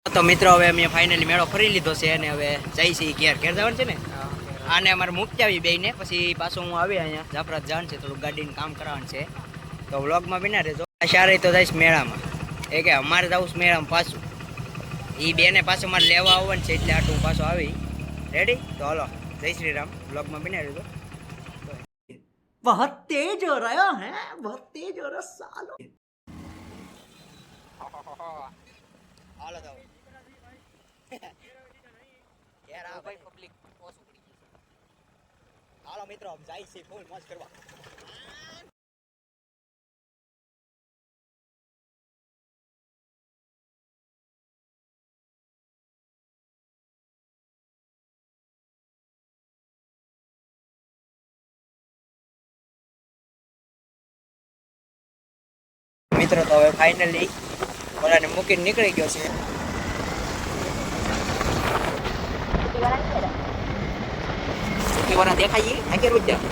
તો મિત્રો હવે અમે ફાઇનલી મેળો ફરી લીધો છે અને હવે જઈ છીએ ઘેર જવાનું છે ને આને અમારે મૂકી આવી બેને પછી પાછું હું આવી અહીંયા જાફરાત જવાનું છે થોડું ગાડીનું કામ કરાવવાનું છે તો વ્લોગમાં બિના રહેજો શારે તો જઈશ મેળામાં એ કે અમારે જવું છે મેળામાં પાછું એ બેને પાછું મારે લેવા આવવાનું છે એટલે આટલું પાછું આવી રેડી તો હાલો જય શ્રી રામ વ્લોગમાં બિના રહેજો बहुत तेज हो रहा है बहुत तेज हो रहा सालो હાલો તો યાર આ ભાઈ પબ્લિક ઓછું પડી ગયું હાલો મિત્રો આમ જાય છે ફૂલ મોજ કરવા મિત્રો તો હવે ફાઇનલી ઓલાને મૂકીને નીકળી ગયો છે સુકીવાળા દેખાય આ કે રૂપિયા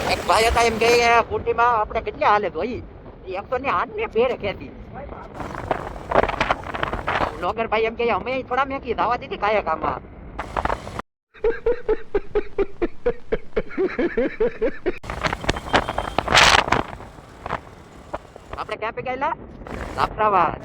એક ભાઈ હતા એમ કે કુટીમાં આપણે કેટલી હાલે તો એ તો ને હાથ ને પેરે ખેતી લોગર ભાઈ એમ કે અમે થોડા મેકી દાવા દીધી કાયા કામમાં આપણે ક્યાં પે ગયેલા જાફરાબાદ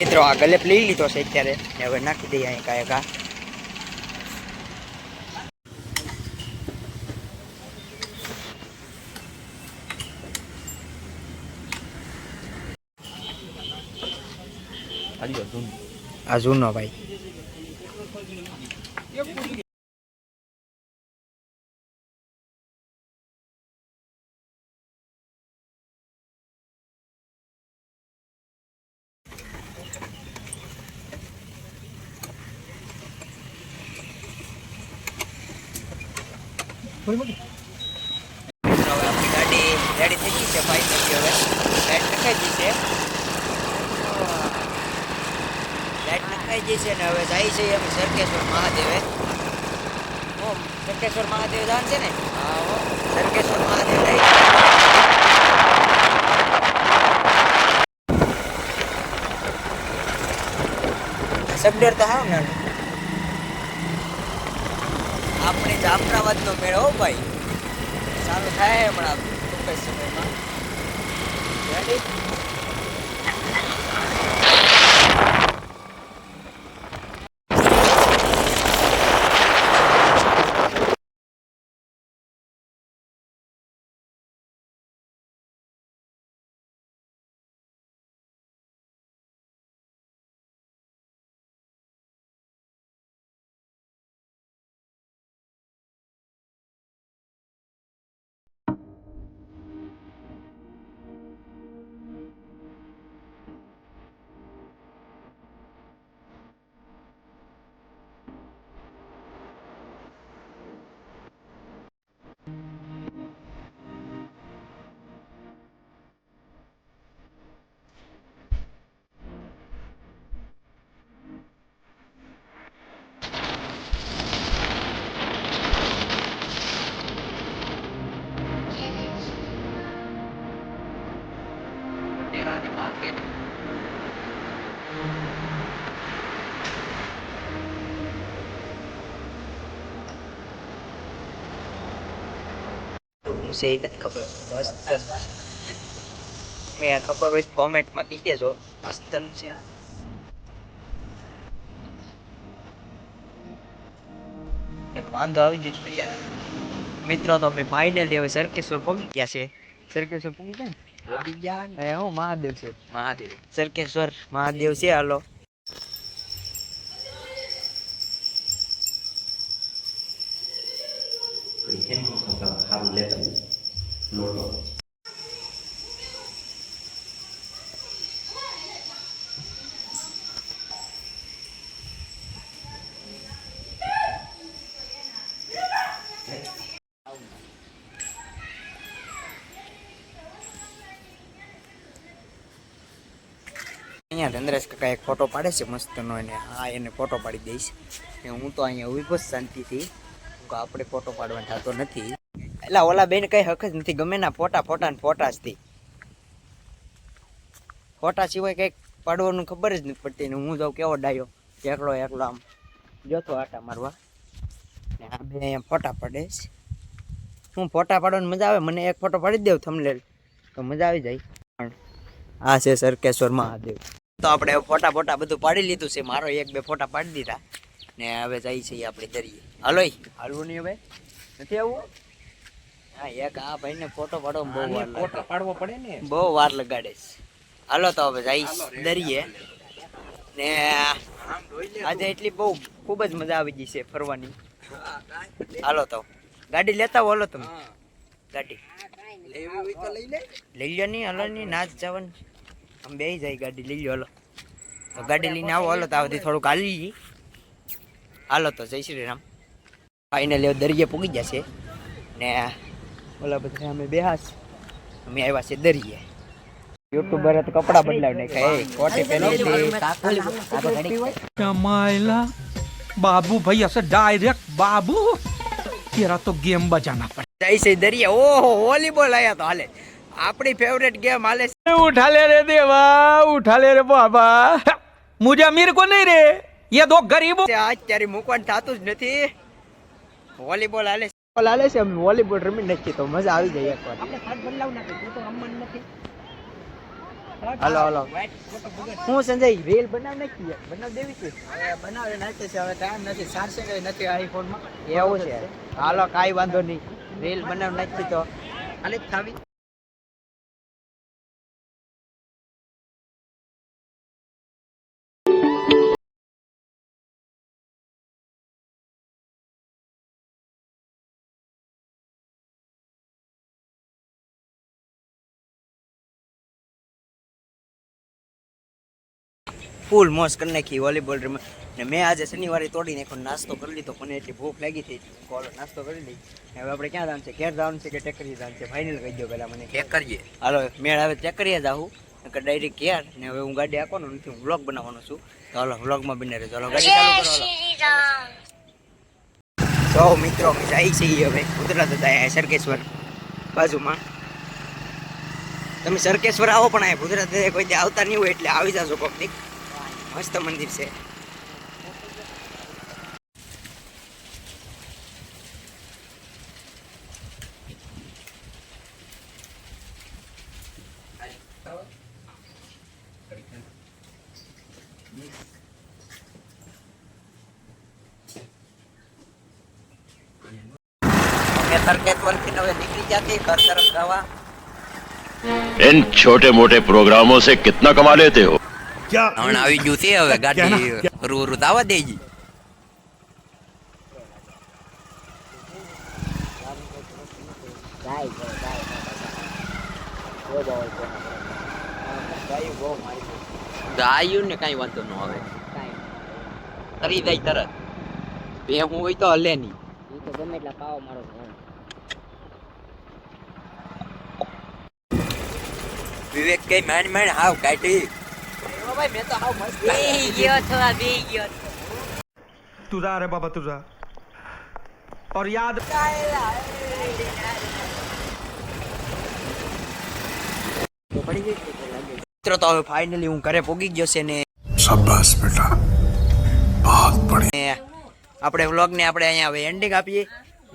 મિત્રો આ ગલેપ લઈ લીધો છે અત્યારે હવે નાખી દઈએ અહીં કાંઈ આ જૂનો ભાઈ આપણી ગાડી રેડી થઈ ગઈ છે ફાઇનલી હવે લાઈટ નખાઈ ગઈ છે ને હવે જાય છે એમ સરકેશ્વર મહાદેવે સરકેશ્વર મહાદેવ જાણ છે ને હા સરકેશ્વર મહાદેવ જાય સબડર તો હા ને આપણે જાફરાબાદનો મેળો હો ભાઈ ચાલુ થાય હમણાં ટૂંક જ સમયમાં રેડી છે એ નથી ખબર મસ્ત મેં ખબર હોય કોમેન્ટમાં કહી દેજો મસ્ત છે વાંધો આવી જશે યાર મિત્રો તો અમે ફાઇનલી હવે સરકેશ્વર પહોંચી ગયા છે સરકેશ્વર પહોંચી ગયા ને હું મહાદેવ છે, મહાદેવ સરકેશ્વર મહાદેવ છે. હાલો સારું લેતા લોટો અહીંયા ધનરાજ કાકા એક ફોટો પાડે છે મસ્તનો, એને હા એને ફોટો પાડી દઈશ. હું તો અહીંયા ઉભી બસ શાંતિથી, આપણે ફોટો પાડવાનો થતો નથી. એટલે ઓલા બેન કઈ હક જ નથી, ગમે ના ફોટા ફોટા ને ફોટા જ થી, ફોટા સિવાય કંઈક પાડવાનું ખબર જ નથી પડતી. ને હું જાઉં કેવો ડાયો એકલો એકલો આમ જોતો આટા મારવા, ને આ બે અહીંયા ફોટા પાડે છે. હું ફોટા પાડવાની મજા આવે, મને એક ફોટો પાડી દેવ થંબનેલ તો મજા આવી જાય. આ છે સરકેશ્વર મહાદેવ. તો આપણે ફોટા ફોટા બધું પાડી લીધું છે, મારો એક બે ફોટા પાડી દીધા ને હવે જઈ છીએ આપણે દરિયે. હાલો હાલવું નહીં હવે, નથી આવવું? હા એક આ ભાઈ ને ફોટો પાડવામાં બહુ વાર પાડવો પડે ને, બહુ વાર લગાડે છે. હાલો તો હવે જઈશ દરિયે ને આજે એટલી બહુ ખૂબ જ મજા આવી ગઈ છે ફરવાની. હાલો તો ગાડી લેતા હો, હાલો તમે ગાડી લઈ લો. નહીં હાલો નહીં, નાચ જવાનું આમ બે જાય ગાડી લઈ લો. હાલો તો ગાડી લઈને આવો. હાલો તો આવતી થોડુંક હાલી. હાલો તો જય શ્રી રામ. ફાઇનલી દરિયે પૂગી જશે ને ઓલા બધા અમે બેહાસ, અમે આવ્યા છે દરિયે. યુટ્યુબર તો કપડા બદલાવી નાખ્યા, એ કોટી પહેરી कमाइला बाबू भाई ऐसे डायरेक्ट बाबू तेरा तो गेम बजाना पड़ेगा. જય છે દરિયા. ઓહો વોલીબોલ આયા તો હાલે, આપણી ફેવરેટ ગેમ હાલે. उठा ले रे देवा, उठा ले रे बाबा, मुझे अमीर को नहीं रे, ये दो गरीबों. અત્યારે મૂકવાનું થતું જ નથી. વોલીબોલ હાલે છે, અમે વોલીબોલ રમી નાખીએ તો મજા આવી જાય એકવાર. હાલો હાલો હું સંજય રીલ બનાવ નાખી, બનાવ દેવી છે, બનાવી નાખી છે. હવે ટાઈમ નથી, સારસે કઈ નથી આઈફોન માં, એવું છે. હાલો કાંઈ વાંધો નહીં, રીલ બનાવ નાખી તો હાલે થાવી. ફૂલ મોજ કરી નાખી વોલીબોલ રમે ને. મેં આજે શનિવારે તોડી નાખ્યો, નાસ્તો કરી લીધો, મને એટલી ભૂખ લાગી હતી, કોલો નાસ્તો કરી લઈ. હવે આપણે ક્યાં જવાનું છે, ઘેર જવાનું છે કે ટેકરી જવાનું છે? ફાઇનલ કહી દો પહેલાં મને. ચેક કરીએ. હાલો મેળ હવે ટેકરીએ જાઉં કે ડાયરેક્ટ ઘેર. ને હવે હું ગાડી આપવાનો નથી, હું વ્લોગ બનાવવાનો છું. તો હાલો વ્લોગમાં બને રહેજો. હાલો ગાડી ચાલુ કરો. તો મિત્રો અમે જાય છીએ હવે ગુજરાત હતા સરકેશ્વર બાજુમાં. તમે સરકેશ્વર આવો પણ અહીંયા ગુજરાત કોઈ આવતા નહીં હોય એટલે આવી જાજો કોક દી. મસ્ત મંદિર છે. સરકેશ્વર થી હવે નીકળી જતી ઘર તરફ જવા. इन छोटे मोटे प्रोग्रामों से कितना कमा लेते हो? હમણાં આવી ગયું છે, હવે ગાડી રૂ દાવા દેજી. ગાયું ને કઈ વાંધો ન આવે, કરી જાય તરત. બે હું હોય તો હલે નહીં. ગમે એટલા પાવો મારો વિવેક કઈ માંડ માંડ હાવ કાઢી. ભાઈ મેં તો હાવ મસ્ત બેહી ગયો છો, બેહી ગયો. तू जा रे बाबा, तू जा. और याद મિત્રો તો હવે ફાઇનલી હું ઘરે પોગી ગયો છે ને. શાબાશ બેટા, બહુત બઢિયા. આપણે વ્લોગને આપણે અહીંયા હવે એન્ડિંગ આપીએ.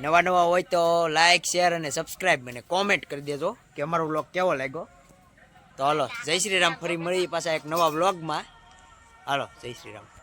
નવા નવા હોય તો લાઈક શેર અને સબસ્ક્રાઈબ અને કોમેન્ટ કરી દેજો કે અમારો વ્લોગ કેવો લાગ્યો. તો હાલો જય શ્રી રામ. ફરી મળી પાછા એક નવા વ્લોગમાં. હાલો જય શ્રી રામ.